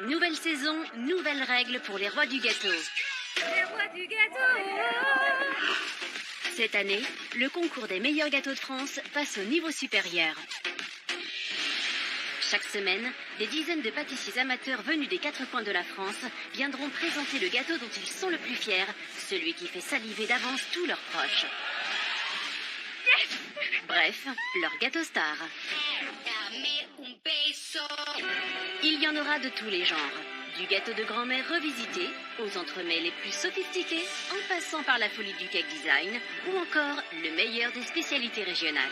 Nouvelle saison, nouvelles règles pour les rois du gâteau. Les rois du gâteau. Cette année, le concours des meilleurs gâteaux de France passe au niveau supérieur. Chaque semaine, des dizaines de pâtissiers amateurs venus des 4 coins de la France viendront présenter le gâteau dont ils sont le plus fiers, celui qui fait saliver d'avance tous leurs proches. Bref, leur gâteau star. Il y en aura de tous les genres. Du gâteau de grand-mère revisité, aux entremets les plus sophistiqués, en passant par la folie du cake design, ou encore le meilleur des spécialités régionales.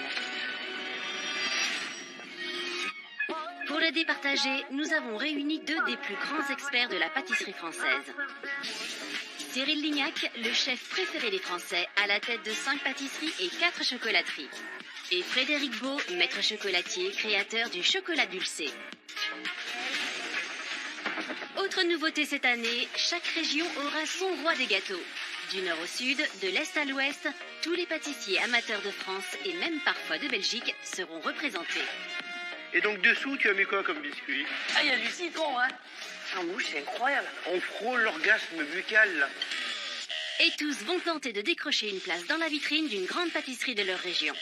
Pour le départager, nous avons réuni 2 des plus grands experts de la pâtisserie française. Cyril Lignac, le chef préféré des Français, à la tête de 5 pâtisseries et 4 chocolateries. Et Frédéric Beau, maître chocolatier, créateur du chocolat dulcé. Autre nouveauté cette année, chaque région aura son roi des gâteaux. Du nord au sud, de l'est à l'ouest, tous les pâtissiers amateurs de France et même parfois de Belgique seront représentés. Et donc dessous, tu as mis quoi comme biscuit? Ah, il y a du citron, hein. En bouche, c'est incroyable. On frôle l'orgasme buccal, là. Et tous vont tenter de décrocher une place dans la vitrine d'une grande pâtisserie de leur région.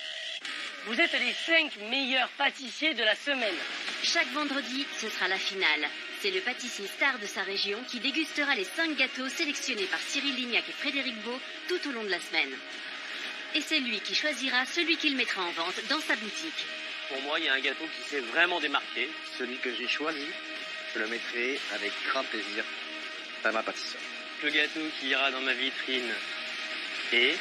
Vous êtes les 5 meilleurs pâtissiers de la semaine. Chaque vendredi, ce sera la finale. C'est le pâtissier star de sa région qui dégustera les 5 gâteaux sélectionnés par Cyril Lignac et Frédéric Beau tout au long de la semaine. Et c'est lui qui choisira celui qu'il mettra en vente dans sa boutique. Pour moi, il y a un gâteau qui s'est vraiment démarqué. Celui que j'ai choisi, je le mettrai avec grand plaisir à ma pâtisserie. Le gâteau qui ira dans ma vitrine et...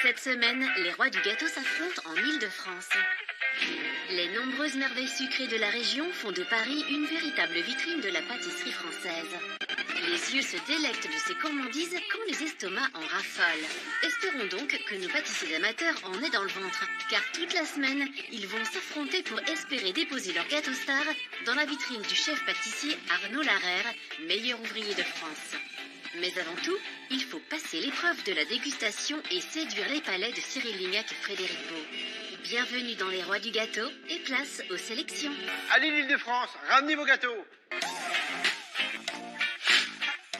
Cette semaine, les rois du gâteau s'affrontent en Île-de-France. Les nombreuses merveilles sucrées de la région font de Paris une véritable vitrine de la pâtisserie française. Les yeux se délectent de ces gourmandises quand les estomacs en raffolent. Espérons donc que nos pâtissiers amateurs en aient dans le ventre, car toute la semaine, ils vont s'affronter pour espérer déposer leur gâteau star dans la vitrine du chef pâtissier Arnaud Larère, meilleur ouvrier de France. Mais avant tout, il faut passer l'épreuve de la dégustation et séduire les palais de Cyril Lignac et Frédéric Beau. Bienvenue dans les rois du gâteau et place aux sélections. Allez l'Île-de-France, ramenez vos gâteaux.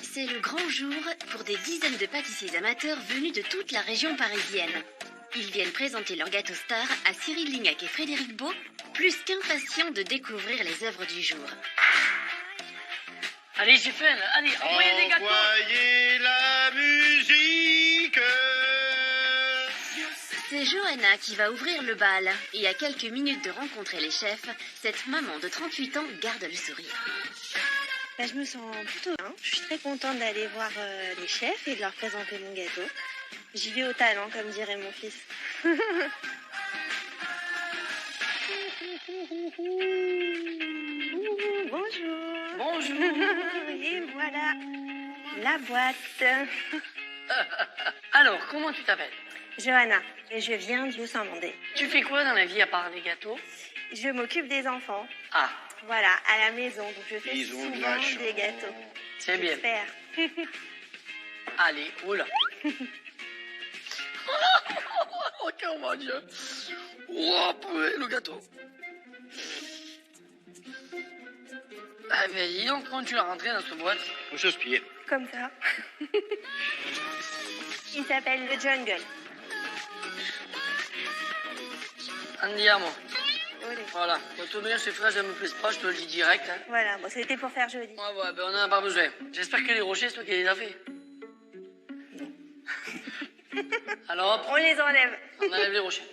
C'est le grand jour pour des dizaines de pâtissiers amateurs venus de toute la région parisienne. Ils viennent présenter leur gâteau star à Cyril Lignac et Frédéric Beau, plus qu'impatients de découvrir les œuvres du jour. Allez, j'ai faim, là. Allez, envoyez les gâteaux. Envoyez la musique. C'est Johanna qui va ouvrir le bal. Et à quelques minutes de rencontrer les chefs, cette maman de 38 ans garde le sourire. Je me sens plutôt bien. Je suis très contente d'aller voir les chefs et de leur présenter mon gâteau. J'y vais au talent, comme dirait mon fils. Bonjour. Bonjour. Et voilà la boîte. Alors, comment tu t'appelles? Johanna, et je viens du Saint-Mandé. Tu fais quoi dans la vie à part les gâteaux? Je m'occupe des enfants. Ah, Voilà, à la maison. Donc je fais Ils ont de souvent la chance. des gâteaux. c'est bien. J'espère. Allez, oula. Oh mon Dieu. Oh, purée, le gâteau. Ah, mais dis donc, quand tu l'as rentré dans cette boîte? Au chausse-pied. Comme ça. Il s'appelle le Jungle. Andiamo. Olé. Voilà. Pour te donner ces fraises, elles me plaisent pas, je te le dis direct. Hein. Voilà, bon, c'était pour faire joli. Ouais, ben on en a pas besoin. J'espère que les rochers, c'est toi qui les as fait. Alors hop, On les enlève. on enlève les rochers.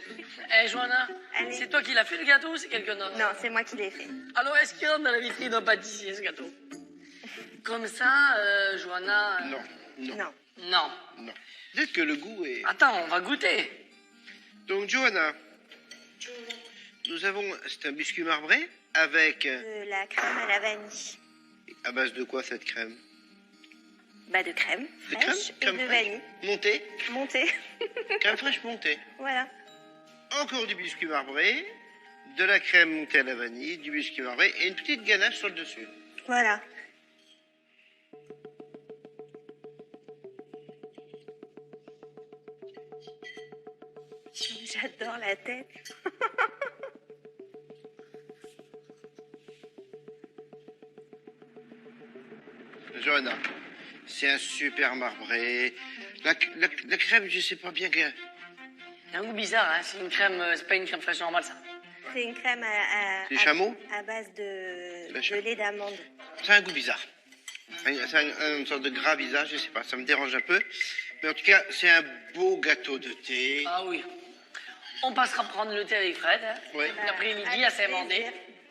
Eh, Johanna, Allez. c'est toi qui l'as fait le gâteau ou c'est quelqu'un d'autre? Non, c'est moi qui l'ai fait. Alors, est-ce qu'il rentre dans la vitrine d'un pâtissier, ce gâteau? Comme ça, Johanna... Non, non, Non. Non. non. Peut-être que le goût est... Attends, on va goûter. Donc, Johanna, nous avons... C'est un biscuit marbré avec... De la crème à la vanille. À base de quoi, cette crème? De crème De fraîche et de fraîche. vanille. Montée. Montée. Crème fraîche montée. Voilà. Encore du biscuit marbré, de la crème montée à la vanille, du biscuit marbré et une petite ganache sur le dessus. Voilà. J'adore la tête. Johanna, c'est un super marbré. La crème, je sais pas bien que... Il y a un goût bizarre, hein. C'est une crème, c'est pas une crème fraîche normale, ça. C'est une crème Du chameau? à base de chameau. lait d'amande. C'est un goût bizarre. C'est une sorte de gras bizarre, je sais pas, ça me dérange un peu. Mais en tout cas, c'est un beau gâteau de thé. Ah oui. On passera prendre le thé avec Fred, hein. Ouais. L'après-midi à Saint-Mandé.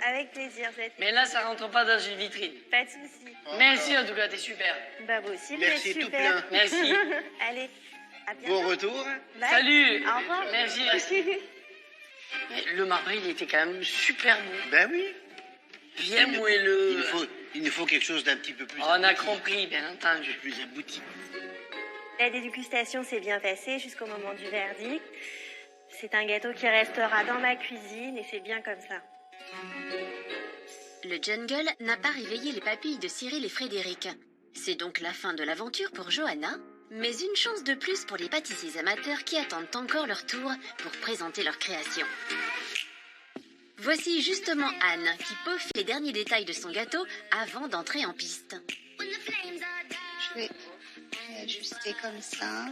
Avec plaisir, Zette. Mais là, ça rentre pas dans une vitrine. Pas de soucis. Merci en tout cas, t'es super. Bah vous aussi, Merci, vous êtes tout super. plein. Merci. Allez, à bientôt. Bon retour. Bye. Salut. Au revoir. Merci. Mais le marbré, il était quand même super bon. Ben oui. Bien moelleux. Il nous faut quelque chose d'un petit peu plus... On a abouti. compris, bien entendu. Plus abouti. La dégustation s'est bien passée jusqu'au moment du verdict. C'est un gâteau qui restera dans ma cuisine et c'est bien comme ça. Le jungle n'a pas réveillé les papilles de Cyril et Frédéric. C'est donc la fin de l'aventure pour Johanna, mais une chance de plus pour les pâtissiers amateurs qui attendent encore leur tour pour présenter leur création. Voici justement Anne qui peaufine les derniers détails de son gâteau avant d'entrer en piste. Je vais ajuster comme ça.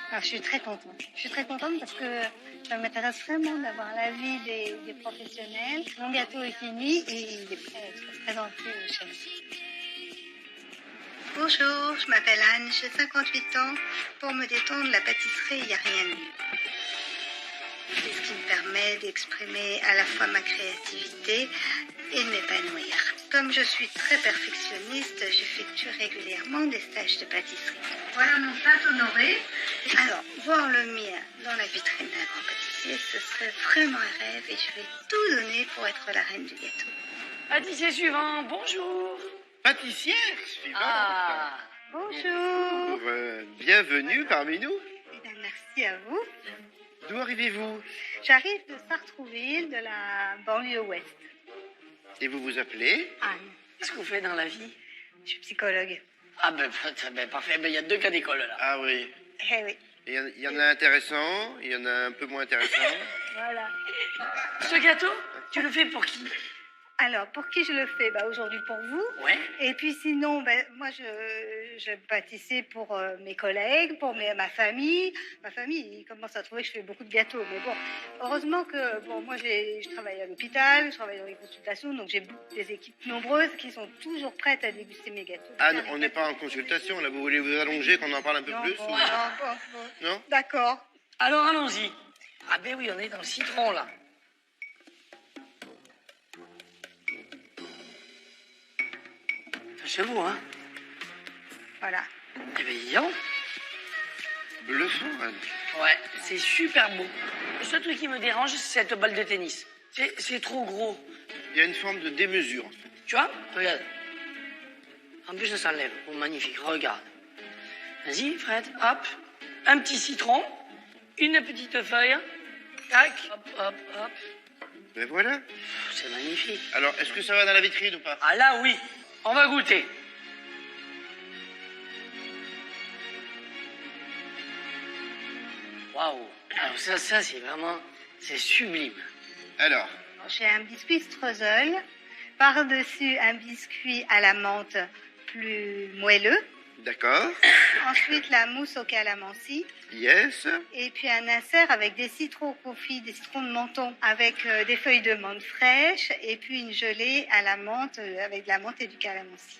Alors, je suis très contente. Je suis très contente parce que ça m'intéresse vraiment d'avoir l'avis des professionnels. Mon gâteau est fini et il est prêt à être présenté au chef. Bonjour, je m'appelle Anne, j'ai 58 ans. Pour me détendre, la pâtisserie, il n'y a rien de mieux. C'est ce qui me permet d'exprimer à la fois ma créativité et de m'épanouir. Comme je suis très perfectionniste, j'effectue régulièrement des stages de pâtisserie. Voilà mon plat honoré. Alors, voir le mien dans la vitrine d'un grand pâtissier, ce serait vraiment un rêve et je vais tout donner pour être la reine du gâteau. Pâtissier suivant, bonjour. Pâtissière suivante. Ah. Bonjour. Bienvenue parmi nous. Eh bien, merci à vous. D'où arrivez-vous? J'arrive de Sartrouville, de la banlieue ouest. Et vous vous appelez? Anne, Qu'est-ce qu'on fait dans la vie? je suis psychologue. Ah ben parfait, ben, il y a 2 cas d'école là. Ah oui. Eh oui, Il y en a intéressant, il y en a un peu moins intéressant. voilà. Ce gâteau, tu le fais pour qui? Alors, pour qui je le fais? Aujourd'hui pour vous. Ouais. Et puis sinon, moi, je pâtissais pour mes collègues, pour ma famille. Ma famille, ils commencent à trouver que je fais beaucoup de gâteaux. Mais bon, heureusement que, moi, je travaille à l'hôpital, je travaille dans les consultations, donc j'ai des équipes nombreuses qui sont toujours prêtes à déguster mes gâteaux. Anne, on n'est pas en consultation, là. Vous voulez vous allonger, qu'on en parle un peu Non, plus bon, ou- bon. Non? D'accord. Alors allons-y. Ah ben oui, on est dans le citron là. C'est vous, hein? Voilà. Eh ben dis donc. Bluffant, Anne. Ouais, c'est super beau. Le seul truc qui me dérange, c'est cette balle de tennis. C'est trop gros. Il y a une forme de démesure. Tu vois? Regarde. En plus, ça s'enlève. Oh, magnifique, regarde. Vas-y, Fred, hop. Un petit citron, une petite feuille. Tac, hop, hop, hop. Ben voilà. C'est magnifique. Alors, est-ce que ça va dans la vitrine ou pas? Ah là, oui. On va goûter. Waouh. Alors ça, c'est vraiment... C'est sublime. Alors, J'ai un biscuit streusel, par-dessus un biscuit à la menthe plus moelleux, d'accord. ensuite la mousse au calamansi, Yes. et puis un insert avec des citrons confits, des citrons de menton, avec des feuilles de menthe fraîches, et puis une gelée à la menthe, avec de la menthe et du calamansi.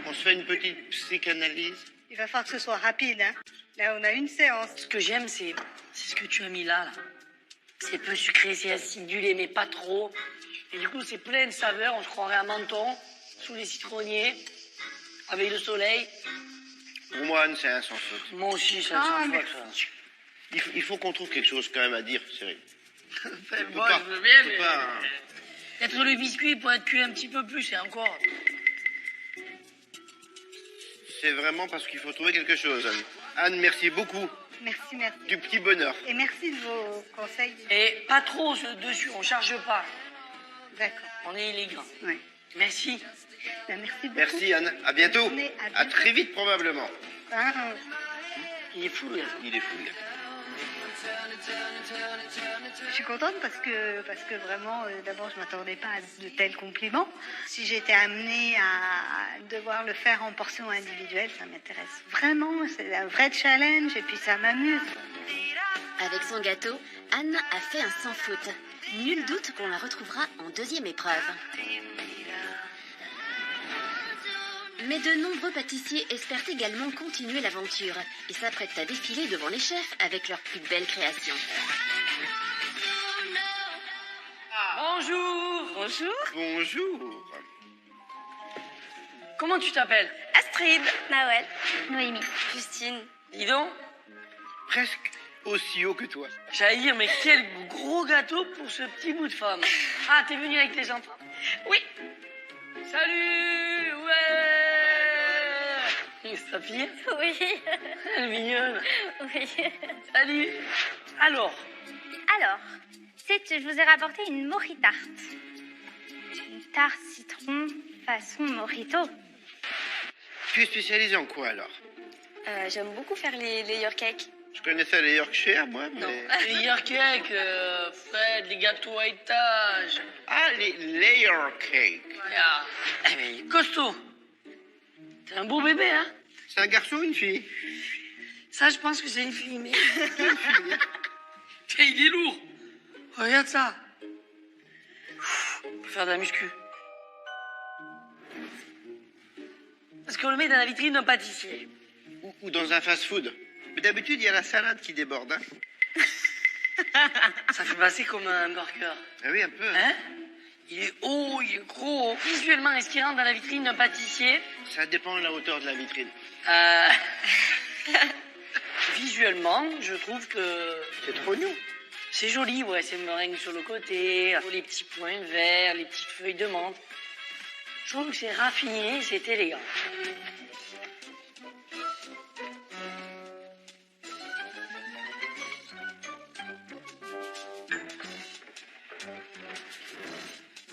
On se fait une petite psychanalyse. Il va falloir que ce soit rapide, hein. Là, on a une séance. Ce que j'aime, c'est ce que tu as mis là. C'est peu sucré, c'est acidulé, mais pas trop. Et du coup, c'est plein de saveurs. On se croirait à Menton, sous les citronniers, avec le soleil. Pour moi, Anne, c'est un sans faute. Moi aussi, ça Ah, me mais- sent fort, Il faut qu'on trouve quelque chose quand même à dire, Cyril. ça. Moi, je veux bien, mais- Peut-être le biscuit pourrait être cuit un petit peu plus, et encore. c'est vraiment parce qu'il faut trouver quelque chose, Anne. Anne, merci beaucoup Merci, merci. du petit bonheur. Et merci de vos conseils. Et pas trop dessus, on charge pas. D'accord. On est élégant. Ouais. Merci. Ben, merci beaucoup. Merci, Anne. À bientôt. Bonne journée, à À bientôt. très vite, probablement. Hein, Il est fou, le gars. Il est fou, le gars. je suis contente parce que vraiment, d'abord, je m'attendais pas à de tels compliments. Si j'étais amenée à devoir le faire en portions individuelles, ça m'intéresse vraiment. C'est un vrai challenge et puis ça m'amuse. Avec son gâteau, Anne a fait un sans faute. Nul doute qu'on la retrouvera en deuxième épreuve. Mais de nombreux pâtissiers espèrent également continuer l'aventure et s'apprêtent à défiler devant les chefs avec leurs plus belles créations. Bonjour. Bonjour. Bonjour. Comment tu t'appelles? Astrid, Nawel, Noémie, Justine. Dis donc, Presque aussi haut que toi. j'allais dire, mais quel gros gâteau pour ce petit bout de femme. Ah, t'es venu avec tes enfants? Oui. Salut, ouais. C'est ta fille? Oui. Elle est mignonne. Oui. Salut. Alors, Alors, je vous ai rapporté une moritarte. Une tarte citron façon mojito. Tu es spécialisé en quoi, alors? J'aime beaucoup faire les York cakes. Je connaissais les Yorkshire, moi, mais... Non. les York cakes, Fred, les gâteaux à étage. Ah, les layer cakes. Ah, eh ben, il est costaud. T'es un beau bébé, hein? C'est un garçon ou une fille? Ça, je pense que c'est une fille, mais... Tiens, il est lourd. Regarde ça. On peut faire de la muscu. Parce qu'on le met dans la vitrine d'un pâtissier. Ou dans un fast-food. Mais d'habitude, il y a la salade qui déborde, hein? Ça fait passer comme un burger. Ah oui, un peu. Hein? Il est haut, il est gros. Visuellement, est-ce qu'il rentre dans la vitrine d'un pâtissier? Ça dépend de la hauteur de la vitrine. Visuellement, je trouve que C'est trop new. c'est joli, ouais, c'est meringue sur le côté, les petits points verts, les petites feuilles de menthe. Je trouve que c'est raffiné, c'est élégant.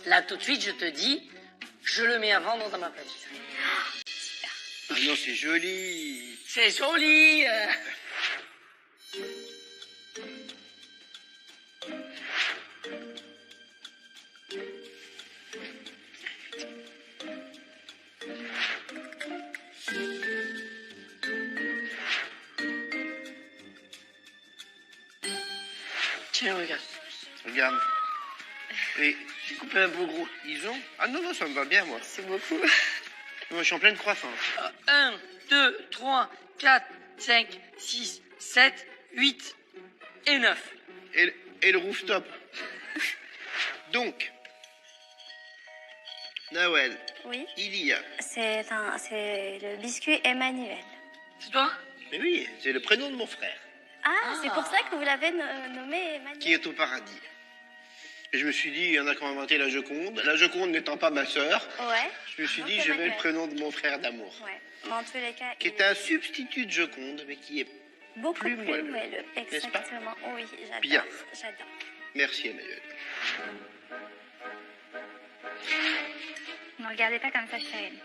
Là, tout de suite, je te dis, je le mets à vendre dans ma pâtisserie. Ah non, c'est joli. C'est joli. Tiens, regarde. Regarde. Et J'ai coupé un peu gros. ils ont... Ah non, non, ça me va bien, moi. C'est beaucoup. Moi, je suis en pleine croissance. 1, 2, 3, 4, 5, 6, 7, 8 et 9. Et le rooftop. Donc, Nawel, Oui. il y a... C'est le biscuit Emmanuel. C'est toi? Mais oui, c'est le prénom de mon frère, Ah, c'est pour ça que vous l'avez nommé Emmanuel. qui est au paradis. Et je me suis dit, il y en a qui ont inventé la Joconde. La Joconde n'étant pas ma sœur, Ouais. je me suis dit, Donc, je mets le Emmanuel. prénom de mon frère d'amour. Ouais. Mais en tous les cas, Qui est un substitut de Joconde, mais qui est... beaucoup plus plus moelleux. moelleux. N'est-ce pas? Exactement. Oui, j'adore. Bien. J'adore. Merci, Emmanuel. Ne regardez pas comme ça, Cyril.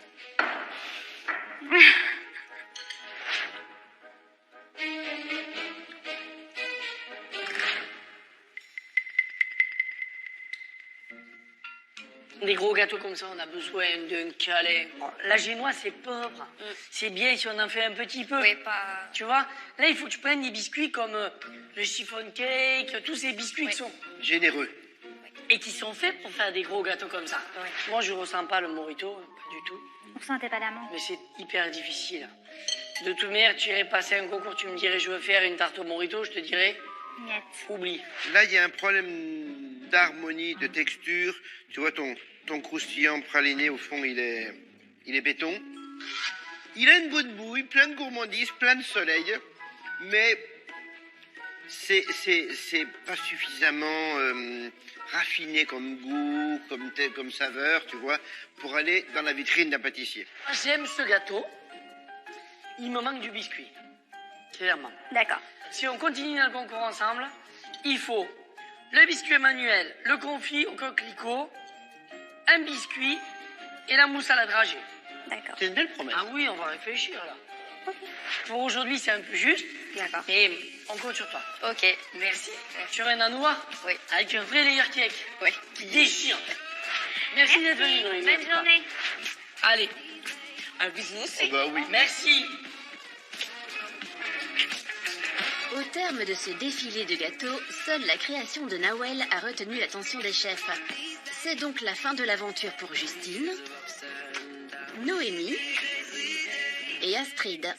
Des gros gâteaux comme ça, on a besoin d'un câlin. Bon, la génoise, c'est pauvre. C'est bien si on en fait un petit peu. Oui, pas... Tu vois? Là, il faut que tu prennes des biscuits comme le chiffon cake, tous ces biscuits qui sont... Généreux. Et qui sont faits pour faire des gros gâteaux comme ça. Moi, je ressens pas le mojito, pas du tout. Vous ressentez pas l'amande? Mais c'est hyper difficile. De toute manière, tu irais passer un concours, tu me dirais je veux faire une tarte au mojito, je te dirais Niet. oublie. Là, il y a un problème d'harmonie, de texture. Tu vois, ton croustillant praliné, au fond, il est béton. Il a une bonne bouille, plein de gourmandise, plein de soleil. Mais c'est pas suffisamment raffiné comme goût, comme saveur, tu vois, pour aller dans la vitrine d'un pâtissier. J'aime ce gâteau. il me manque du biscuit. Clairement. D'accord. Si on continue dans le concours ensemble, il faut le biscuit Emmanuel, le confit au coquelicot, un biscuit et la mousse à la dragée. D'accord. C'est une belle promesse. Ah oui, on va réfléchir là. Pour aujourd'hui, c'est un peu juste. D'accord. Et on compte sur toi. Ok. Merci. Sur un Anoua. Oui. Avec un vrai layer cake. Oui. Qui déchire. Merci d'être venu. Noémie. Bonne journée. Allez. Un bisou aussi. Oh bah oui. Merci. Au terme de ce défilé de gâteaux, seule la création de Nawel a retenu l'attention des chefs. C'est donc la fin de l'aventure pour Justine, Noémie et Astrid.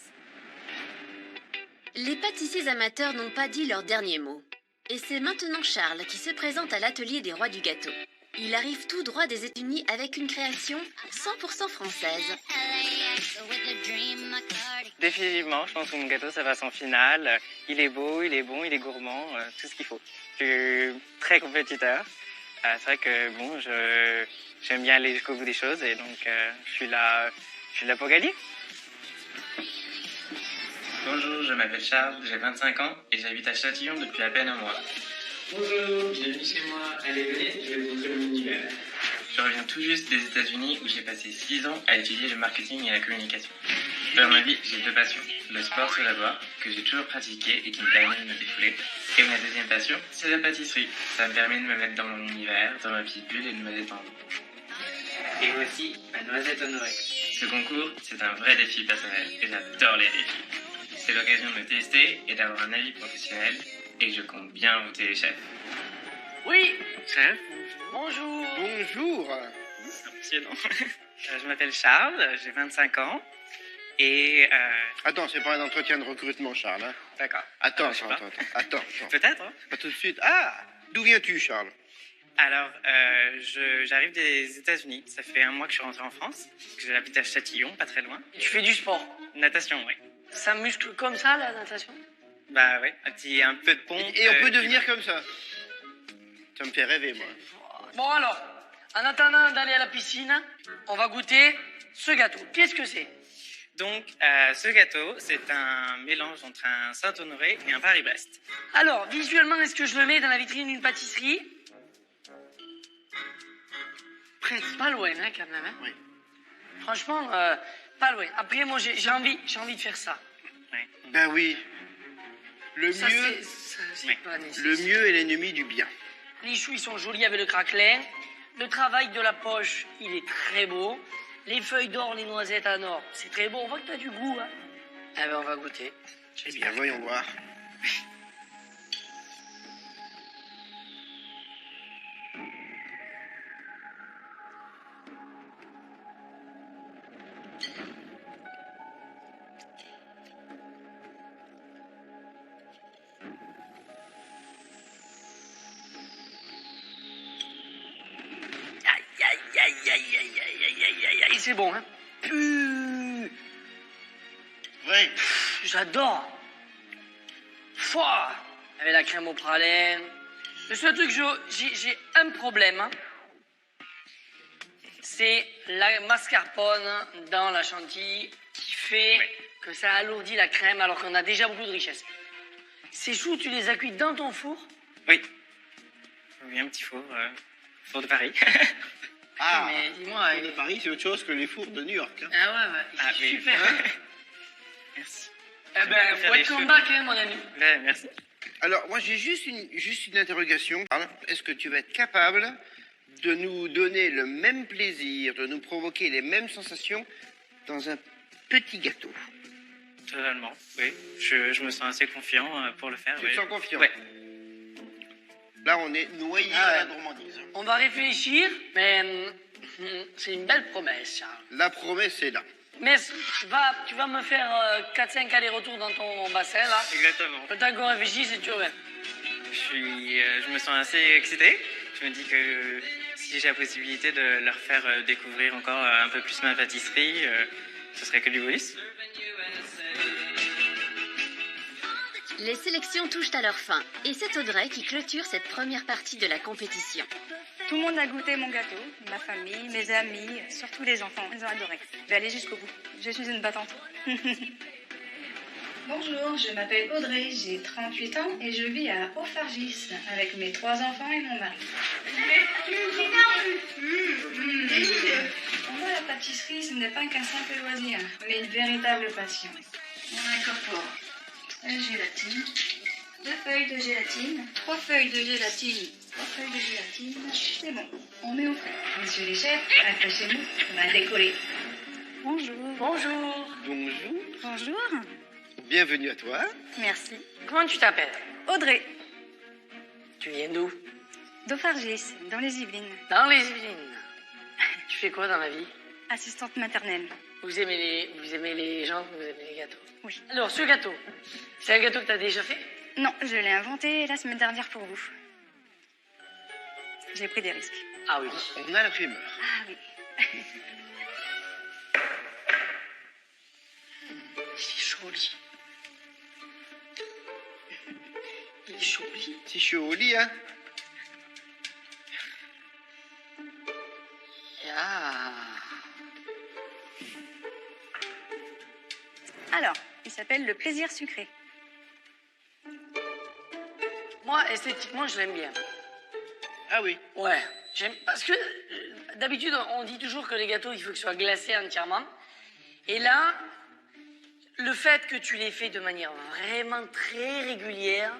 Les pâtissiers amateurs n'ont pas dit leur dernier mot. Et c'est maintenant Charles qui se présente à l'atelier des rois du gâteau. Il arrive tout droit des États-Unis avec une création 100% française. Définitivement, je pense que mon gâteau, ça va son finale. Il est beau, il est bon, il est gourmand, tout ce qu'il faut. Je suis très compétiteur. C'est vrai que bon, j'aime bien aller jusqu'au bout des choses et donc je suis là pour gagner. Bonjour, je m'appelle Charles, j'ai 25 ans et j'habite à Châtillon depuis à peine un mois. Bonjour, bienvenue chez moi. Allez, venez, je vais vous montrer mon univers. Je reviens tout juste des États-Unis où j'ai passé 6 ans à étudier le marketing et la communication. Dans ma vie, j'ai 2 passions. Le sport tout d'abord, que j'ai toujours pratiqué et qui me permet de me défouler. Et ma deuxième passion, c'est la pâtisserie. Ça me permet de me mettre dans mon univers, dans ma petite bulle et de me détendre. Et voici ma noisette honorée. Ce concours, c'est un vrai défi personnel et j'adore les défis. C'est l'occasion de me tester et d'avoir un avis professionnel et je compte bien voter les chefs. Oui. Chef, Bonjour. Bonjour. impressionnant. Je m'appelle Charles, j'ai 25 ans et... Attends, c'est pas un entretien de recrutement, Charles. Hein. D'accord. Attends, Je sais attends, pas. attends. Peut-être, hein. Pas tout de suite. Ah, d'où viens-tu, Charles? Alors, j'arrive des États-Unis. Ça fait un mois que je suis rentré en France. J'habite à Châtillon, pas très loin. Tu fais du sport. Natation, oui. Ça muscle comme ça, la natation? Bah ouais, un peu de pompe. Et on peut devenir comme ça. Ça me fait rêver, moi. Bon alors, en attendant d'aller à la piscine, on va goûter ce gâteau. Qu'est-ce que c'est? Donc, ce gâteau, c'est un mélange entre un Saint-Honoré et un Paris-Brest. Alors, visuellement, est-ce que je le mets dans la vitrine d'une pâtisserie? Presque. Pas loin, hein, quand même. Hein? Oui. Franchement, pas loin. Après, moi, j'ai envie de faire ça. Ouais. Ben oui. Le Ça, mieux, c'est Oui. pas nécessaire. le mieux est l'ennemi du bien. Les choux, ils sont jolis avec le craquelin. Le travail de la poche, il est très beau. Les feuilles d'or, les noisettes en or, c'est très beau. On voit que t'as du goût, hein. Eh ben, on va goûter. Eh bien, voyons voir. Aïe, c'est bon, hein. Ouais. J'adore. Fouah. Avec la crème au pralin. Le seul truc, j'ai un problème. Hein. C'est la mascarpone dans la chantilly qui fait que ça alourdit la crème alors qu'on a déjà beaucoup de richesse. Ces choux, tu les as cuits dans ton four? Oui. Oui, un petit four de Paris. Ah, Mais dis-moi... le four de Paris, c'est autre chose que les fours de New York. Hein. Ah ouais, il Ah, est oui. super. Hein. Merci. Eh ben, Faire des welcome cheveux. back, hein, mon ami. Ouais, merci. Alors, moi, j'ai juste une interrogation. Charles. Est-ce que tu vas être capable de nous donner le même plaisir, de nous provoquer les mêmes sensations dans un petit gâteau? Totalement, oui. Je me sens assez confiant pour le faire. Tu oui. te sens confiant? Ouais. Là, on est noyé Ah à ouais. la gourmandise. On va réfléchir, mais c'est une belle promesse, Charles. La promesse est là. Mais tu vas me faire 4-5 allers-retours dans ton bassin, là. Exactement. Le temps qu'on réfléchisse et tu reviens. Je me sens assez excité. Je me dis que si j'ai la possibilité de leur faire découvrir encore un peu plus ma pâtisserie, ce serait que du bonus. Les sélections touchent à leur fin et c'est Audrey qui clôture cette première partie de la compétition. Tout le monde a goûté mon gâteau, ma famille, mes amis, surtout les enfants. Ils ont adoré. Je vais aller jusqu'au bout. Je suis une battante. Bonjour, je m'appelle Audrey, j'ai 38 ans et je vis à Haut-Fargis avec mes 3 enfants et mon mari. Pour moi, la pâtisserie, ce n'est pas qu'un simple loisir, mais une véritable passion. On incorpore la gélatine, 2 feuilles de gélatine, 3 feuilles de gélatine, 3 feuilles de gélatine, c'est bon, on met au frais. Messieurs les chefs, accrochez-nous, on va décoller. Bonjour. Bonjour. Bonjour. Bonjour. Bienvenue à toi. Merci. Comment tu t'appelles? Audrey, Tu viens d'où? d'Haut-Fargis, dans les Yvelines. Dans les Yvelines. Tu fais quoi dans la vie? Assistante maternelle. Vous aimez les gens, vous aimez les gâteaux? Oui. Alors, ce gâteau, c'est un gâteau que tu as déjà fait? Non, je l'ai inventé la semaine dernière pour vous. J'ai pris des risques. Ah oui. On a la fumeur. Ah oui. C'est joli. Il est joli. C'est chaud au lit, hein? Ah. Alors, il s'appelle le plaisir sucré. Moi, esthétiquement, je l'aime bien. Ah oui. Ouais. J'aime parce que d'habitude, on dit toujours que les gâteaux, il faut qu'ils soient glacés entièrement. Et là, le fait que tu les fais de manière vraiment très régulière,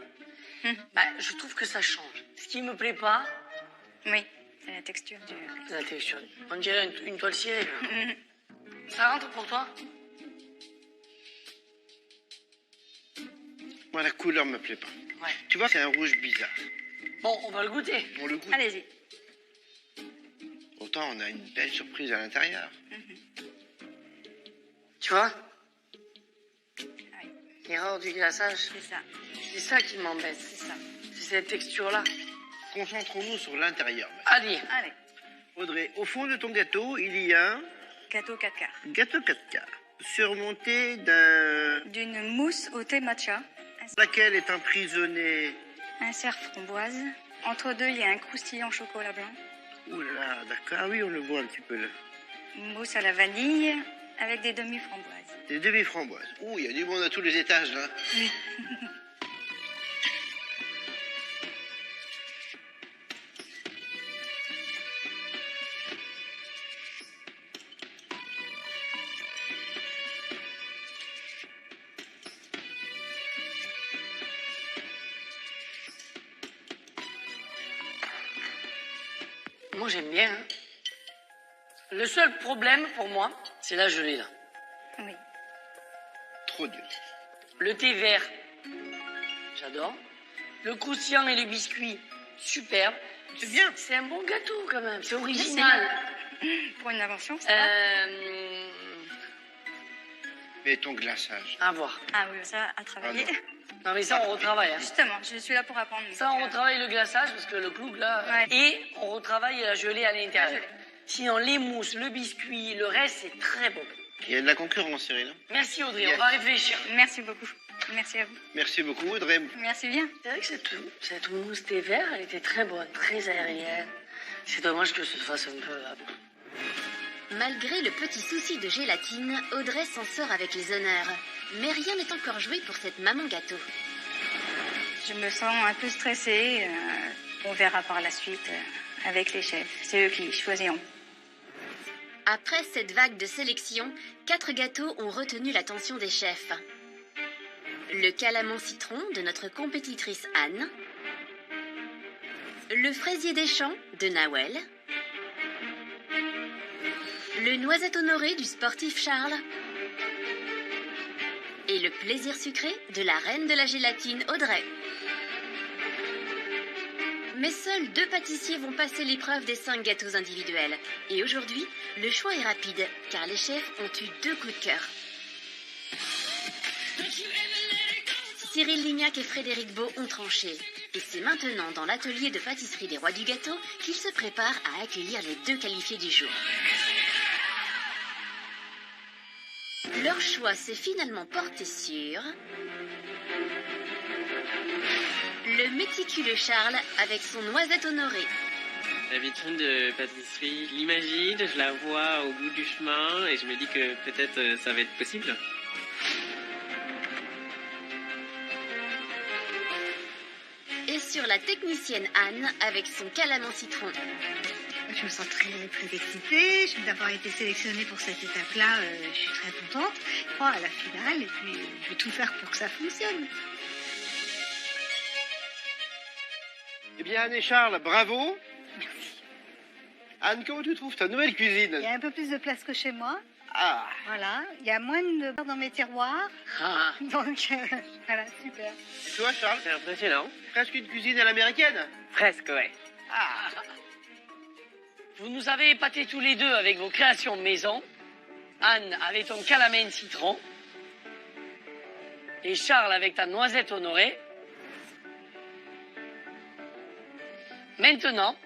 je trouve que ça change. Ce qui me plaît pas, Oui, c'est la texture du... c'est la texture. On dirait une toile cirée. Là. Ça rentre pour toi? Moi, la couleur me plaît pas. Ouais. Tu vois, c'est un rouge bizarre. Bon, on va le goûter. On le goûte. Allez-y. Autant on a une belle surprise à l'intérieur. Tu vois? Oui. L'erreur du glaçage, C'est ça, c'est ça qui m'embête. c'est ça. C'est cette texture-là. Concentrons-nous sur l'intérieur. maintenant. Allez. Allez, Audrey, au fond de ton gâteau, il y a un gâteau 4 quarts. gâteau 4 quarts, surmonté d'un... D'une mousse au thé matcha, laquelle est emprisonné... un cerf framboise. Entre deux, il y a un croustillant chocolat blanc. Oula, d'accord. Ah oui, on le voit un petit peu là. Une mousse à la vanille avec des demi-framboises. Des demi-framboises. Ouh, il y a du monde à tous les étages, là. Moi, j'aime bien. Hein. Le seul problème pour moi, c'est la gelée, là. Oui. Trop dur. Le thé vert, j'adore. Le croustillant et le biscuit, superbe. C'est bien. C'est un bon gâteau, quand même. C'est original. Pour une invention, c'est ça Mais ton glaçage. À voir. Ah oui, ça, à travailler. Ah Non, mais ça, on retravaille. Hein. Justement, je suis là pour apprendre. Ça, on retravaille le glaçage, parce que le clou, là... Ouais. Et on retravaille la gelée à l'intérieur. La gelée. Sinon, les mousses, le biscuit, le reste, c'est très bon. Il y a de la concurrence, Cyril. Merci, Audrey. Yes. On va réfléchir. Merci beaucoup. Merci à vous. Merci beaucoup, Audrey. Merci bien. C'est vrai que cette mousse thé vert, elle était très bonne, très aérienne. C'est dommage que ce fasse un peu... Malgré le petit souci de gélatine, Audrey s'en sort avec les honneurs. Mais rien n'est encore joué pour cette maman gâteau. Je me sens un peu stressée. On verra par la suite avec les chefs. C'est eux qui choisiront. Après cette vague de sélection, 4 gâteaux ont retenu l'attention des chefs. Le calamant citron de notre compétitrice Anne. Le fraisier des champs de Nawel. Le noisette honoré du sportif Charles. Et le plaisir sucré de la reine de la gélatine Audrey. Mais seuls 2 pâtissiers vont passer l'épreuve des 5 gâteaux individuels. Et aujourd'hui, le choix est rapide, car les chefs ont eu 2 coups de cœur. Cyril Lignac et Frédéric Beau ont tranché. Et c'est maintenant dans l'atelier de pâtisserie des Rois du Gâteau qu'ils se préparent à accueillir les 2 qualifiés du jour. Leur choix s'est finalement porté sur... le méticuleux Charles avec son noisette honorée. La vitrine de pâtisserie, je l'imagine, je la vois au bout du chemin et je me dis que peut-être ça va être possible. sur la technicienne Anne avec son calame en citron. Je me sens très, très excitée d'avoir été sélectionnée pour cette étape-là. Je suis très contente. Je crois à la finale et puis je vais tout faire pour que ça fonctionne. Eh bien, Anne et Charles, bravo. Merci. Anne, comment tu trouves ta nouvelle cuisine? Il y a un peu plus de place que chez moi. Ah. Voilà. Il y a moins de barres dans mes tiroirs. Ah. Donc, voilà, super. Et toi, Charles? C'est impressionnant. Presque une cuisine à l'américaine? Presque, ouais. Ah. Vous nous avez épatés tous les deux avec vos créations maison. Anne avec ton calamine citron. Et Charles avec ta noisette honorée. Maintenant,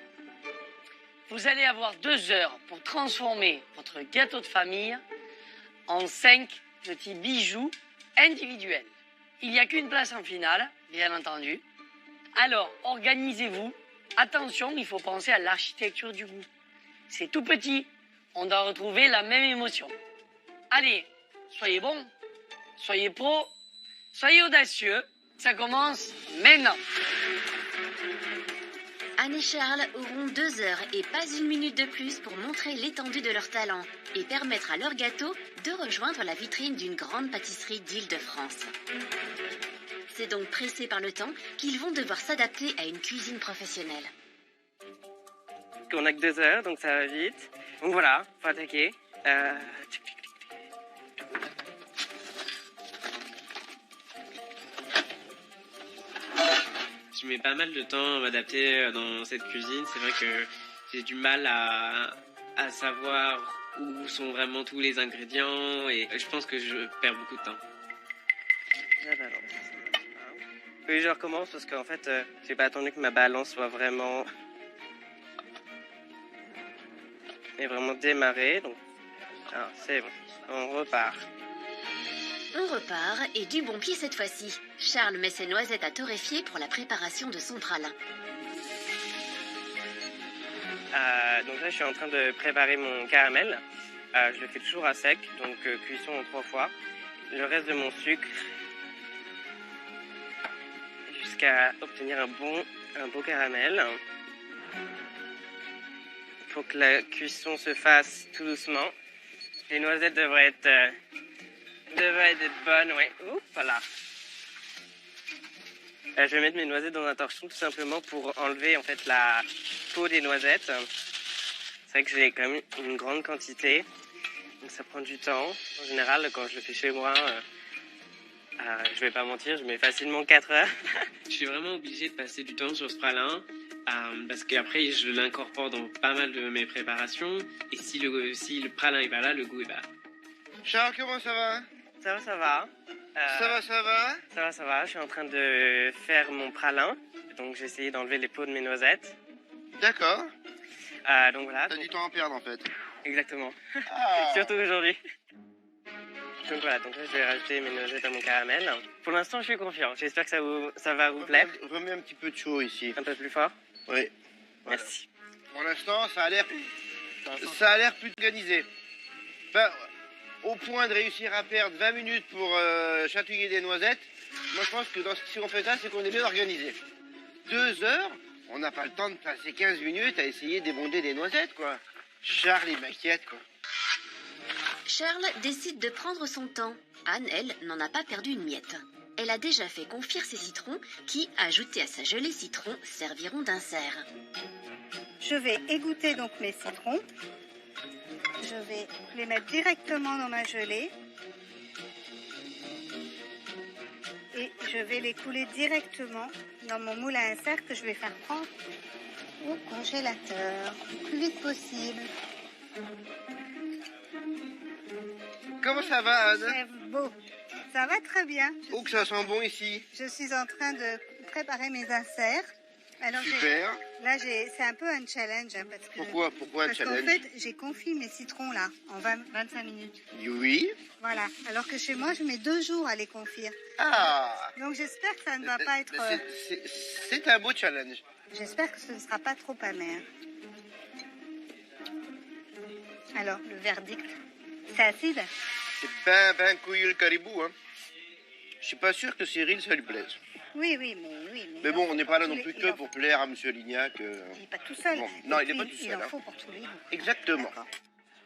vous allez avoir 2 heures pour transformer votre gâteau de famille en 5 petits bijoux individuels. Il n'y a qu'une place en finale, bien entendu. Alors, organisez-vous. Attention, il faut penser à l'architecture du goût. C'est tout petit. On doit retrouver la même émotion. Allez, soyez bons, soyez pros, soyez audacieux. Ça commence maintenant. Anne et Charles auront 2 heures et pas une minute de plus pour montrer l'étendue de leur talent et permettre à leur gâteau de rejoindre la vitrine d'une grande pâtisserie d'Île-de-France. C'est donc pressé par le temps qu'ils vont devoir s'adapter à une cuisine professionnelle. On a que 2 heures, donc ça va vite. Donc voilà, faut attaquer. Je mets pas mal de temps à m'adapter dans cette cuisine. C'est vrai que j'ai du mal à savoir où sont vraiment tous les ingrédients et je pense que je perds beaucoup de temps. Oui, je recommence parce qu'en fait, j'ai pas attendu que ma balance soit vraiment démarrée. Donc, c'est bon, on repart. On repart et du bon pied cette fois-ci. Charles met ses noisettes à torréfier pour la préparation de son pralin. Donc là, je suis en train de préparer mon caramel. Je le fais toujours à sec, donc cuisson en 3 fois. Le reste de mon sucre jusqu'à obtenir un beau caramel. Il faut que la cuisson se fasse tout doucement. Les noisettes devraient être bonnes, ouais. Oups, voilà. Je vais mettre mes noisettes dans un torchon tout simplement pour enlever en fait la peau des noisettes. C'est vrai que j'ai quand même une grande quantité, donc ça prend du temps. En général, quand je le fais chez moi, je vais pas mentir, je mets facilement 4 heures. Je suis vraiment obligé de passer du temps sur ce pralin parce qu'après je l'incorpore dans pas mal de mes préparations et si le pralin est pas là, le goût est pas là. Charles, comment ça va? Ça va, ça va. Ça va? Ça va. Je suis en train de faire mon pralin. Donc j'ai essayé d'enlever les peaux de mes noisettes. D'accord. Donc voilà. T'as du temps à perdre en fait. Exactement. Ah. Surtout aujourd'hui. Donc voilà, donc là je vais rajouter mes noisettes à mon caramel. Pour l'instant je suis confiant. J'espère que ça va vous plaire. Remets un petit peu de chaud ici. Un peu plus fort? Oui. Voilà. Merci. Pour l'instant, ça a l'air plus organisé. Enfin, au point de réussir à perdre 20 minutes pour chatouiller des noisettes, moi je pense que si on fait ça, c'est qu'on est bien organisé. 2 heures, on n'a pas le temps de passer 15 minutes à essayer d'émonder des noisettes, quoi. Charles, il m'inquiète, quoi. Charles décide de prendre son temps. Anne, elle, n'en a pas perdu une miette. Elle a déjà fait confire ses citrons qui, ajoutés à sa gelée citron, serviront d'insert. Je vais égoutter donc mes citrons. Je vais les mettre directement dans ma gelée. Et je vais les couler directement dans mon moule à insert que je vais faire prendre au congélateur le plus vite possible. Comment ça va, Anne? C'est beau. Ça va très bien. Oh, que ça sent bon ici. Je suis en train de préparer mes inserts. Alors super. Là, c'est un peu un challenge. Hein, parce que Pourquoi un challenge? Parce qu'en fait, j'ai confit mes citrons là en 25 minutes. Oui. Voilà. Alors que chez moi, je mets 2 jours à les confire. Ah. Donc j'espère que ça ne va pas être... C'est un beau challenge. J'espère que ce ne sera pas trop amer. Alors, le verdict, c'est acide? C'est ben couillu le caribou, hein. Je suis pas sûr que Cyril, ça lui plaise. Oui, mais Mais bon, on n'est pas là non il- plus il que en- pour plaire à Monsieur Lignac. Il n'est pas tout seul. Bon, Et non, il n'est puis, pas tout seul. Il en hein. faut pour tous les goûts. Exactement. D'accord.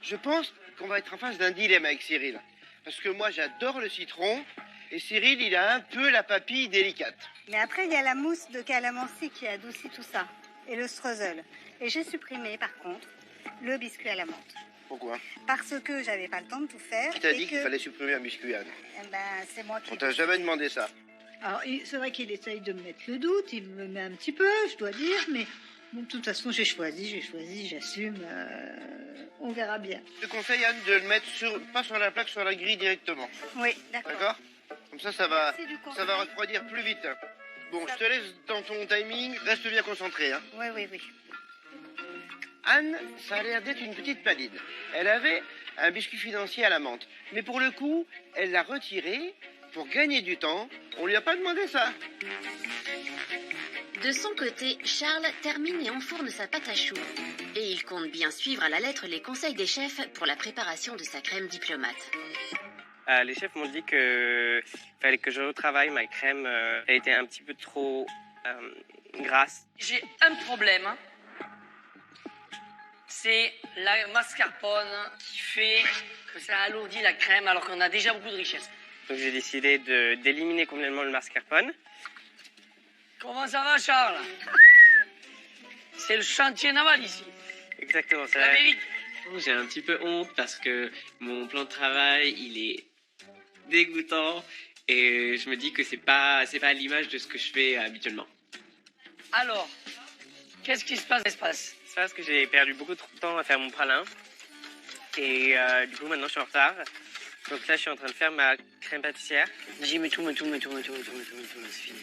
Je pense qu'on va être en face d'un dilemme avec Cyril. Parce que moi, j'adore le citron. Et Cyril, il a un peu la papille délicate. Mais après, il y a la mousse de calamansi qui adoucit tout ça. Et le streusel. Et j'ai supprimé, par contre, le biscuit à la menthe. Pourquoi? Parce que j'avais pas le temps de tout faire. Qui t'a et dit qu'il que- fallait supprimer un biscuit, Anne? Eh ben, c'est moi qui... On t'a jamais demandé ça. Alors, c'est vrai qu'il essaye de me mettre le doute, il me met un petit peu, je dois dire, mais bon, de toute façon, j'ai choisi, j'assume, on verra bien. Je te conseille, Anne, de le mettre pas sur la plaque, sur la grille directement. Oui, d'accord. D'accord? Comme ça, ça va C'est du conseil. refroidir plus vite. Bon, je te laisse dans ton timing. Reste bien concentré. Hein. Oui. Anne, ça a l'air d'être une petite paline. Elle avait un biscuit financier à la menthe. Mais pour le coup, elle l'a retiré pour gagner du temps. On lui a pas demandé ça. De son côté, Charles termine et enfourne sa pâte à choux. Et il compte bien suivre à la lettre les conseils des chefs pour la préparation de sa crème diplomate. Les chefs m'ont dit que fallait que je retravaille ma crème. Elle était un petit peu trop grasse. J'ai un problème. Hein. C'est la mascarpone qui fait que ça alourdit la crème alors qu'on a déjà beaucoup de richesse. Donc j'ai décidé d'éliminer complètement le mascarpone. Comment ça va, Charles? C'est le chantier naval ici. Exactement, c'est La vrai. vérité. J'ai un petit peu honte parce que mon plan de travail, il est dégoûtant et je me dis que c'est pas à l'image de ce que je fais habituellement. Alors, qu'est-ce qui se passe dans l'espace? C'est parce que j'ai perdu beaucoup trop de temps à faire mon pralin et du coup maintenant je suis en retard. Donc là je suis en train de faire ma crème pâtissière. Vas-y, mets tout, c'est fini.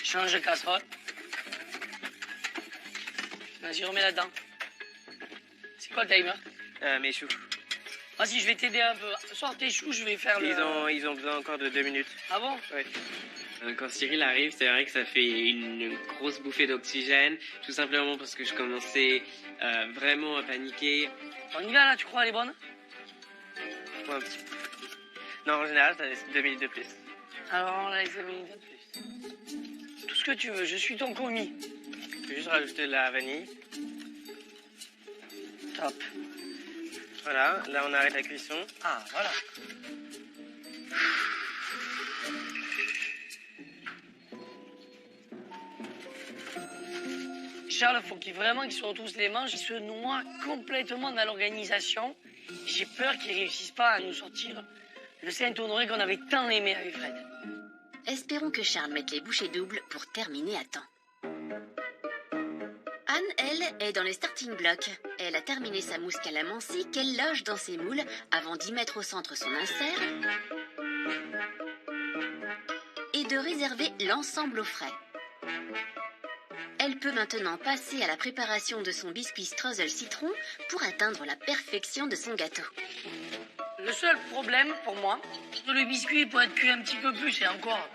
Change de casserole. Vas-y, remets là-dedans. C'est quoi le timer? Mes choux. Vas-y, je vais t'aider un peu. Sors tes choux, je vais faire le... Ils ont besoin encore de 2 minutes. Ah bon? Oui. Quand Cyril arrive, c'est vrai que ça fait une grosse bouffée d'oxygène, tout simplement parce que je commençais vraiment à paniquer. On y va là, tu crois, elle est bonne? Ouais, un petit peu. Non, en général, ça laisse 2 minutes de plus. Alors, on a les 2 minutes de plus. Tout ce que tu veux, je suis ton commis. Je vais juste rajouter de la vanille. Top. Voilà, là on arrête la cuisson. Ah, voilà. Charles, faut vraiment qu'il se retrousse les manches, il se noie complètement dans l'organisation. J'ai peur qu'il réussisse pas à nous sortir le Saint-Honoré qu'on avait tant aimé avec Fred. Espérons que Charles mette les bouchées doubles pour terminer à temps. Anne, elle, est dans les starting blocks. Elle a terminé sa mousse calamansi qu'elle loge dans ses moules avant d'y mettre au centre son insert et de réserver l'ensemble au frais. Elle peut maintenant passer à la préparation de son biscuit streusel citron pour atteindre la perfection de son gâteau. Le seul problème pour moi, c'est que le biscuit peut être cuit un petit peu plus et encore.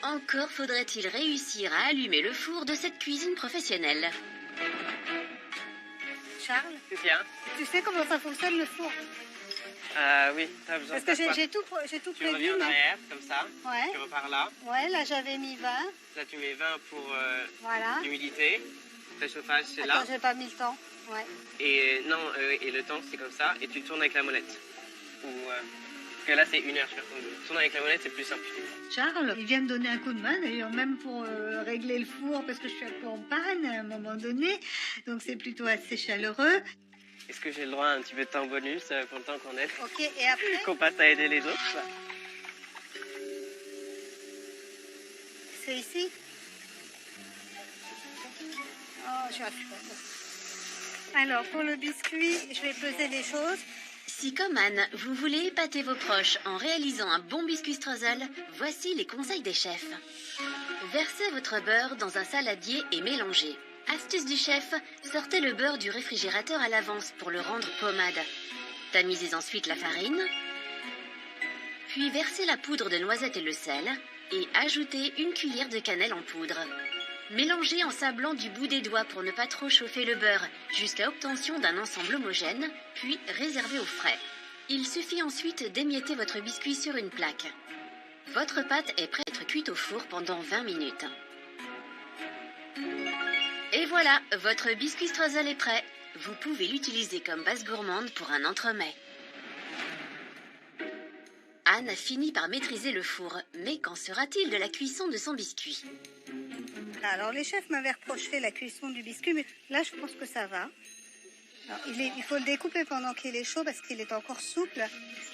Encore faudrait-il réussir à allumer le four de cette cuisine professionnelle. Charles, C'est bien. tu sais comment ça fonctionne le four? Oui, t'as besoin Parce de que faire quoi? j'ai tout Tu prévu. reviens en mais- arrière, comme ça. Ouais. Tu repars là. Ouais, là j'avais mis 20. Là tu mets 20 pour Voilà. l'humidité. Préchauffage, c'est Attends, là. j'ai pas mis le temps. Ouais. Et non, et le temps c'est comme ça. Et tu tournes avec la molette. Parce que là c'est 1 heure sur ton dos. Tourner avec la molette c'est plus simple. Charles, il vient me donner un coup de main, d'ailleurs, même pour régler le four, parce que je suis un peu en panne à un moment donné, donc c'est plutôt assez chaleureux. Est-ce que j'ai le droit à un petit peu de temps bonus pour le temps qu'on aide? Ok, et après? Qu'on passe à aider les autres? C'est ici? Oh, je suis à Alors, pour le biscuit, je vais peser les choses. Si comme Anne, vous voulez épater vos proches en réalisant un bon biscuit streusel, voici les conseils des chefs. Versez votre beurre dans un saladier et mélangez. Astuce du chef, sortez le beurre du réfrigérateur à l'avance pour le rendre pommade. Tamisez ensuite la farine, puis versez la poudre de noisette et le sel, et ajoutez 1 cuillère de cannelle en poudre. Mélangez en sablant du bout des doigts pour ne pas trop chauffer le beurre jusqu'à obtention d'un ensemble homogène, puis réservez au frais. Il suffit ensuite d'émietter votre biscuit sur une plaque. Votre pâte est prête à être cuite au four pendant 20 minutes. Et voilà, votre biscuit streusel est prêt. Vous pouvez l'utiliser comme base gourmande pour un entremets. Anne finit par maîtriser le four, mais qu'en sera-t-il de la cuisson de son biscuit? Alors, les chefs m'avaient reproché la cuisson du biscuit, mais là, je pense que ça va. Alors, il faut le découper pendant qu'il est chaud parce qu'il est encore souple.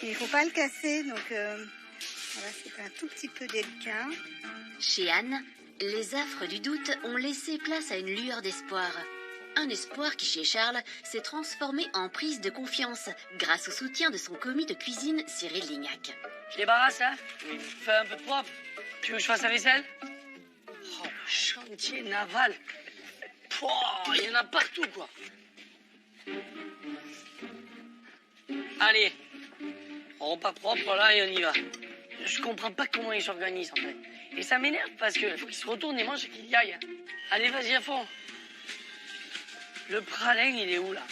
Il ne faut pas le casser, donc voilà, c'est un tout petit peu délicat. Chez Anne, les affres du doute ont laissé place à une lueur d'espoir. Un espoir qui, chez Charles, s'est transformé en prise de confiance grâce au soutien de son commis de cuisine, Cyril Lignac. Je débarrasse, hein? Fais un peu de propre. Tu veux que je fasse la vaisselle? Oh, le chantier naval. Pouah, il y en a partout, quoi. Allez, on repart propre là et on y va. Je comprends pas comment ils s'organisent, en fait. Et ça m'énerve parce qu'il faut qu'ils se retournent et mangent et qu'ils y aillent. Allez, vas-y à fond. Le pralin, il est où, là?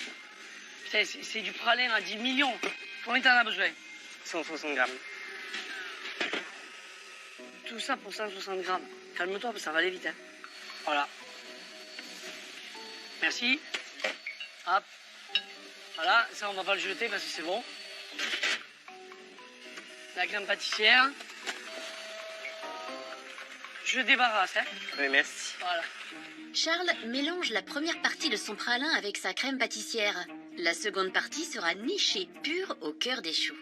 Putain, c'est du pralin à 10 millions. Combien t'en as besoin? 160 grammes. Tout ça pour 160 grammes. Calme-toi, parce que ça va aller vite, hein. Voilà. Merci. Hop. Voilà, ça, on va pas le jeter parce que c'est bon. La crème pâtissière. Je débarrasse, hein. Oui, merci. Voilà. Charles mélange la première partie de son pralin avec sa crème pâtissière. La seconde partie sera nichée, pure au cœur des choux.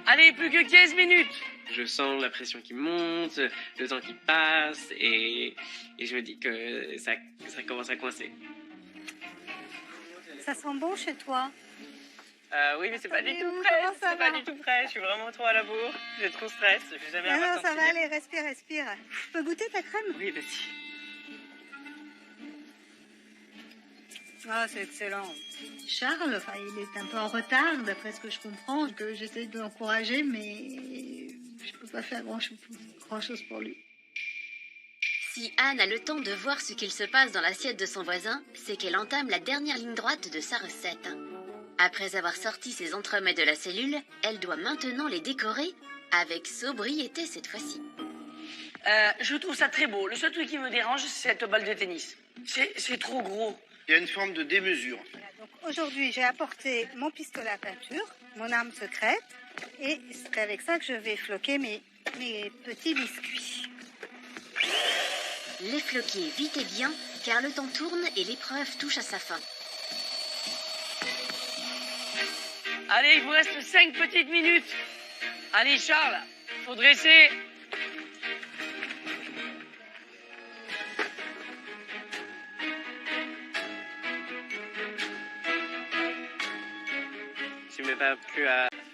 Allez, plus que 15 minutes. Je sens la pression qui monte, le temps qui passe, et je me dis que ça commence à coincer. Ça sent bon chez toi? Oui, mais c'est pas du tout Comment prêt. ça C'est pas va? du tout prêt. Je suis vraiment trop à la bourre. J'ai trop stress. Je vais jamais avoir Non, le temps ça de va finir. aller, respire, respire. Je peux goûter ta crème? Oui, vas-y. Ah, c'est excellent. Charles, enfin, il est un peu en retard, d'après ce que je comprends, que j'essaie de l'encourager, mais je peux pas faire grand-chose pour lui. Si Anne a le temps de voir ce qu'il se passe dans l'assiette de son voisin, c'est qu'elle entame la dernière ligne droite de sa recette. Après avoir sorti ses entremets de la cellule, elle doit maintenant les décorer avec sobriété cette fois-ci. Je trouve ça très beau. Le seul truc qui me dérange, c'est cette balle de tennis. C'est trop gros. Il y a une forme de démesure. Donc aujourd'hui, j'ai apporté mon pistolet à peinture, mon arme secrète, et c'est avec ça que je vais floquer mes petits biscuits. Les floquer vite et bien, car le temps tourne et l'épreuve touche à sa fin. Allez, il vous reste 5 petites minutes. Allez, Charles, faut dresser. Je n'ai pas pu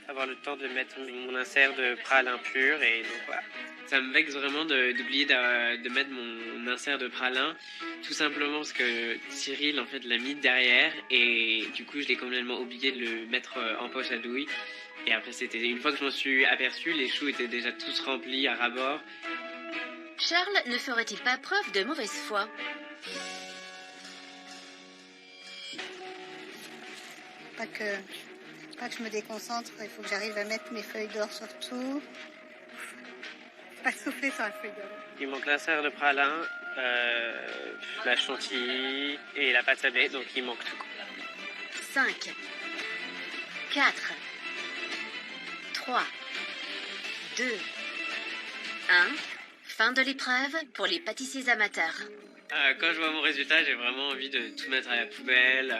avoir le temps de mettre mon insert de pralin pur et donc voilà. Ça me vexe vraiment d'oublier de mettre mon insert de pralin, tout simplement parce que Cyril en fait l'a mis derrière et du coup je l'ai complètement oublié de le mettre en poche à douille. Et après c'était une fois que je m'en suis aperçu, les choux étaient déjà tous remplis à ras-bord. Charles ne ferait-il pas preuve de mauvaise foi? Pas que je me déconcentre, il faut que j'arrive à mettre mes feuilles d'or surtout. Pas souffler sur la feuille d'or. Il manque l'insert de pralin, la chantilly et la pâte sablée, donc il manque tout. 5, 4, 3, 2, 1. Fin de l'épreuve pour les pâtissiers amateurs. Quand je vois mon résultat, j'ai vraiment envie de tout mettre à la poubelle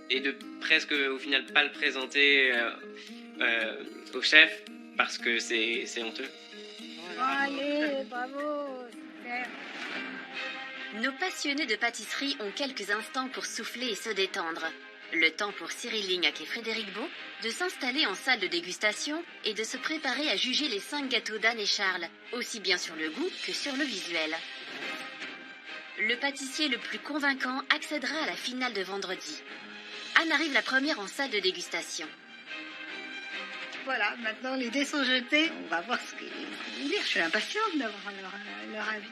et de presque au final pas le présenter au chef parce que c'est honteux. Allez, bravo, super. Nos passionnés de pâtisserie ont quelques instants pour souffler et se détendre. Le temps pour Cyril Lignac et Frédéric Beau de s'installer en salle de dégustation et de se préparer à juger les 5 gâteaux d'Anne et Charles, aussi bien sur le goût que sur le visuel. Le pâtissier le plus convaincant accédera à la finale de vendredi. Anne arrive la première en salle de dégustation. Voilà, maintenant les dés sont jetés, on va voir ce qu'ils vont dire. Je suis impatiente d'avoir leur avis.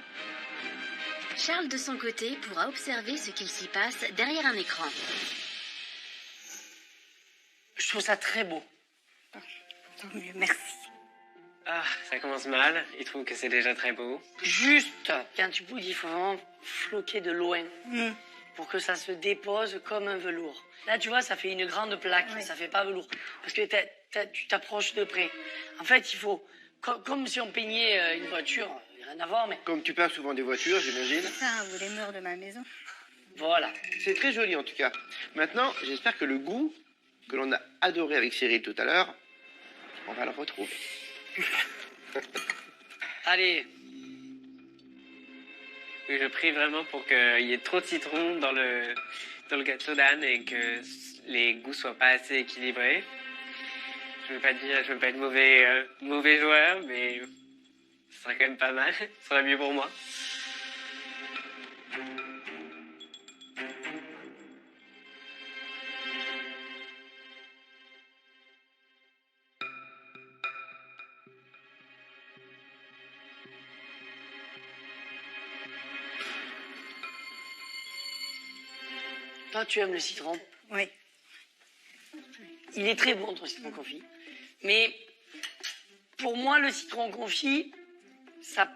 Charles, de son côté, pourra observer ce qu'il s'y passe derrière un écran. Je trouve ça très beau. Tant mieux, merci. Ah, ça commence mal. Il trouve que c'est déjà très beau. Juste, quand tu bouilles, il faut vraiment floquer de loin pour que ça se dépose comme un velours. Là, tu vois, ça fait une grande plaque, ça fait pas velours. Parce que tu t'approches de près. En fait, il faut, comme si on peignait une voiture, il n'y a rien à voir, mais... Comme tu peins souvent des voitures, j'imagine. Ça, vous les murs de ma maison. Voilà. C'est très joli en tout cas. Maintenant, j'espère que le goût que l'on a adoré avec Cyril tout à l'heure, on va le retrouver. Allez. Oui, je prie vraiment pour qu'il y ait trop de citron dans le gâteau d'Anne et que les goûts soient pas assez équilibrés. Je veux pas être mauvais joueur, mais ce serait quand même pas mal. Ce serait mieux pour moi. Toi, tu aimes le citron? Oui. Il est très bon, ton citron confit. Mais pour moi, le citron confit, ça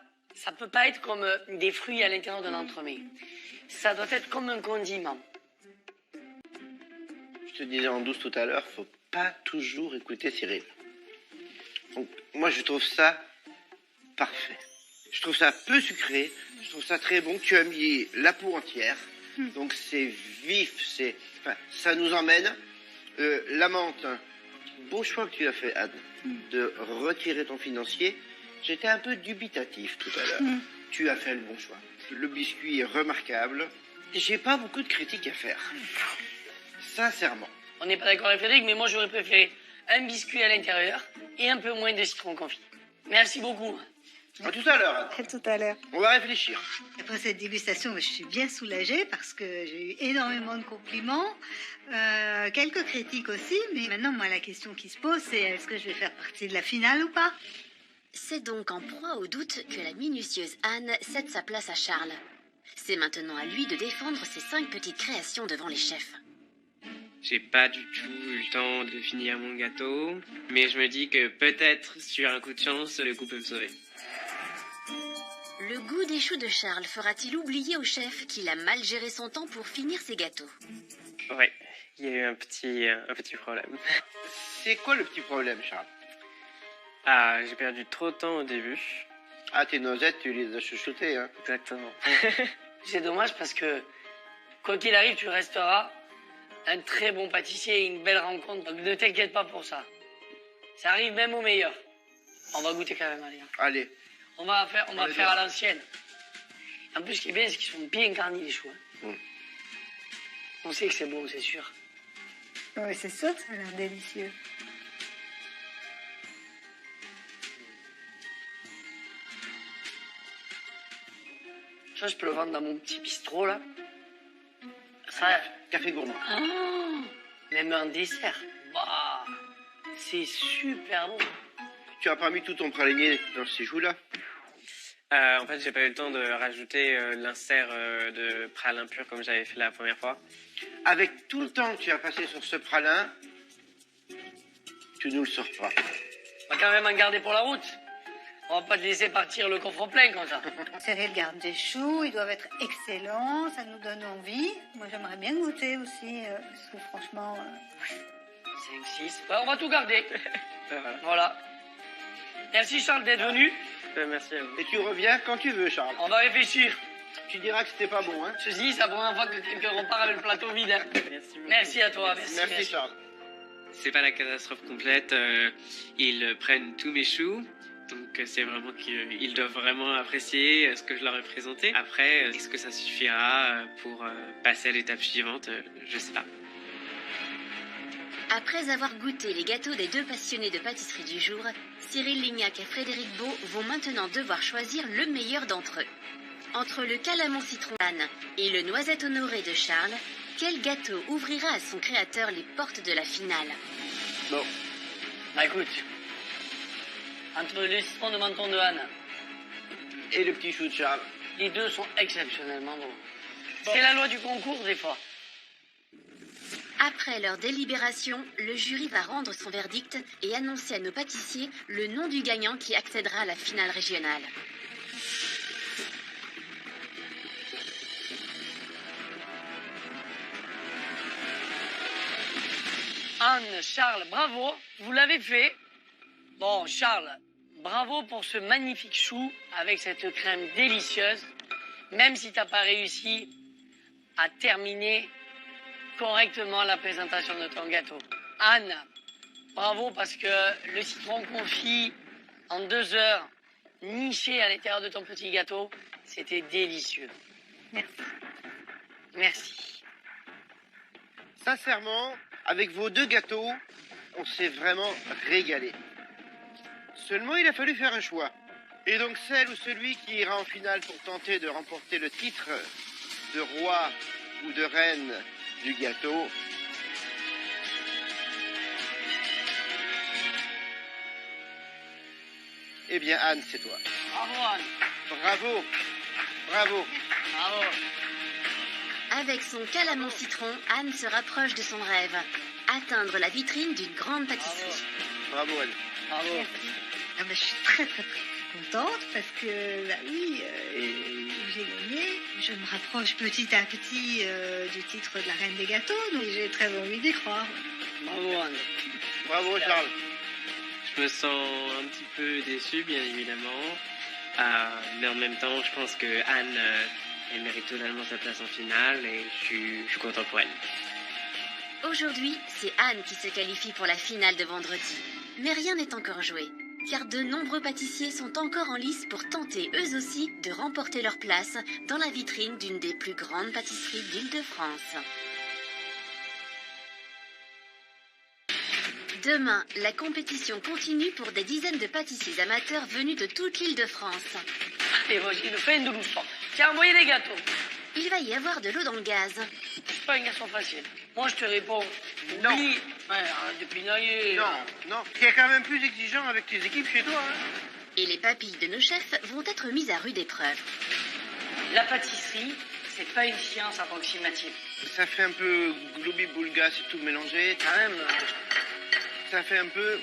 peut pas être comme des fruits à l'intérieur d'un entremets. Ça doit être comme un condiment. Je te disais en douce tout à l'heure, faut pas toujours écouter Cyril. Donc, moi, je trouve ça parfait. Je trouve ça peu sucré, je trouve ça très bon. Tu as mis la peau entière, donc c'est vif, ça nous emmène. La menthe, beau choix que tu as fait, Anne, de retirer ton financier. J'étais un peu dubitatif tout à l'heure. Tu as fait le bon choix. Le biscuit est remarquable. J'ai pas beaucoup de critiques à faire. Sincèrement. On n'est pas d'accord avec Frédéric, mais moi, j'aurais préféré un biscuit à l'intérieur et un peu moins de citron confit. Merci beaucoup. À tout à l'heure, Anne. À tout à l'heure. On va réfléchir. Après cette dégustation, je suis bien soulagée parce que j'ai eu énormément de compliments, quelques critiques aussi, mais maintenant, moi, la question qui se pose, c'est est-ce que je vais faire partie de la finale ou pas? C'est donc en proie au doute que la minutieuse Anne cède sa place à Charles. C'est maintenant à lui de défendre ses 5 petites créations devant les chefs. J'ai pas du tout eu le temps de finir mon gâteau, mais je me dis que peut-être, sur un coup de chance, le goût peut me sauver. Le goût des choux de Charles fera-t-il oublier au chef qu'il a mal géré son temps pour finir ses gâteaux? Ouais, il y a eu un petit problème. C'est quoi le petit problème, Charles? Ah, j'ai perdu trop de temps au début. Ah, tes noisettes, tu les as chouchoutées, hein? Exactement. C'est dommage parce que, quoi qu'il arrive, tu resteras un très bon pâtissier et une belle rencontre. Donc ne t'inquiète pas pour ça. Ça arrive même au meilleur. On va goûter quand même, allez. Allez. On va faire à l'ancienne. En plus, ce qui est bien, c'est qu'ils sont bien garnis, les choux. On sait que c'est bon, c'est sûr. Oui, c'est sûr, ça a l'air délicieux. Ça, je peux le vendre dans mon petit bistrot, là. Ça... Café gourmand. Oh, même un dessert. Bah, c'est super bon. Tu as pas mis tout ton praliné dans ces choux-là? En fait, j'ai pas eu le temps de rajouter l'insert de pralin pur comme j'avais fait la première fois. Avec tout le temps que tu as passé sur ce pralin, tu nous le sors pas. On va quand même en garder pour la route. On va pas te laisser partir le coffre plein comme ça. Cyril garde des choux, ils doivent être excellents, ça nous donne envie. Moi, j'aimerais bien goûter aussi, parce que franchement... 5, 6, on va tout garder. Voilà. Merci Charles d'être venu. Merci à vous. Et tu reviens quand tu veux, Charles. On va réfléchir. Tu diras que c'était pas bon, hein? Ceci, c'est la première fois que quelqu'un repart avec le plateau vide. Hein. Merci à toi. Merci Charles. C'est pas la catastrophe complète. Ils prennent tous mes choux. Donc c'est vraiment qu'ils doivent vraiment apprécier ce que je leur ai présenté. Après, est-ce que ça suffira pour passer à l'étape suivante? Je sais pas. Après avoir goûté les gâteaux des 2 passionnés de pâtisserie du jour, Cyril Lignac et Frédéric Beau vont maintenant devoir choisir le meilleur d'entre eux. Entre le calamon citron d'Anne et le noisette honoré de Charles, quel gâteau ouvrira à son créateur les portes de la finale? Bon, bah écoute, entre le citron de menton de Anne et le petit chou de Charles, les deux sont exceptionnellement bons. C'est la loi du concours des fois. Après leur délibération, le jury va rendre son verdict et annoncer à nos pâtissiers le nom du gagnant qui accédera à la finale régionale. Anne, Charles, bravo, vous l'avez fait. Bon, Charles, bravo pour ce magnifique chou avec cette crème délicieuse, même si t'as pas réussi à terminer correctement la présentation de ton gâteau. Anne, bravo parce que le citron confit en 2 heures, niché à l'intérieur de ton petit gâteau, c'était délicieux. Merci. Merci. Sincèrement, avec vos 2 gâteaux, on s'est vraiment régalé. Seulement, il a fallu faire un choix. Et donc, celle ou celui qui ira en finale pour tenter de remporter le titre de roi ou de reine du gâteau, eh bien, Anne, c'est toi. Bravo, Anne. Bravo. Bravo. Bravo. Avec son calamon citron, Anne se rapproche de son rêve. Atteindre la vitrine d'une grande pâtisserie. Bravo, Anne. Bravo. Ah ben, je suis très contente parce que, bah oui, j'ai gagné. Je me rapproche petit à petit du titre de la reine des gâteaux, donc j'ai très envie d'y croire. Bravo, Anne. Bravo, Charles. Je me sens un petit peu déçu, bien évidemment. Mais en même temps, je pense que Anne, elle mérite totalement sa place en finale et je suis content pour elle. Aujourd'hui, c'est Anne qui se qualifie pour la finale de vendredi. Mais rien n'est encore joué, car de nombreux pâtissiers sont encore en lice pour tenter eux aussi de remporter leur place dans la vitrine d'une des plus grandes pâtisseries d'Île-de-France. Demain, la compétition continue pour des dizaines de pâtissiers amateurs venus de toute l'Île-de-France. Allez, vas-y, fais une double sport. Tiens, envoyez les gâteaux. Il va y avoir de l'eau dans le gaz. Je suis pas un garçon facile. Moi, je te réponds. Non. Oui. Ouais, arrête de pinailler. Non. Tu es quand même plus exigeant avec tes équipes chez toi. Hein. Et les papilles de nos chefs vont être mises à rude épreuve. La pâtisserie, c'est pas une science approximative. Ça fait un peu gloubi-boulga, c'est tout mélangé. Quand même. Ça fait un peu...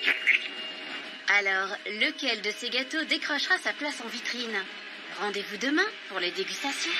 Alors, lequel de ces gâteaux décrochera sa place en vitrine? Rendez-vous demain pour les dégustations.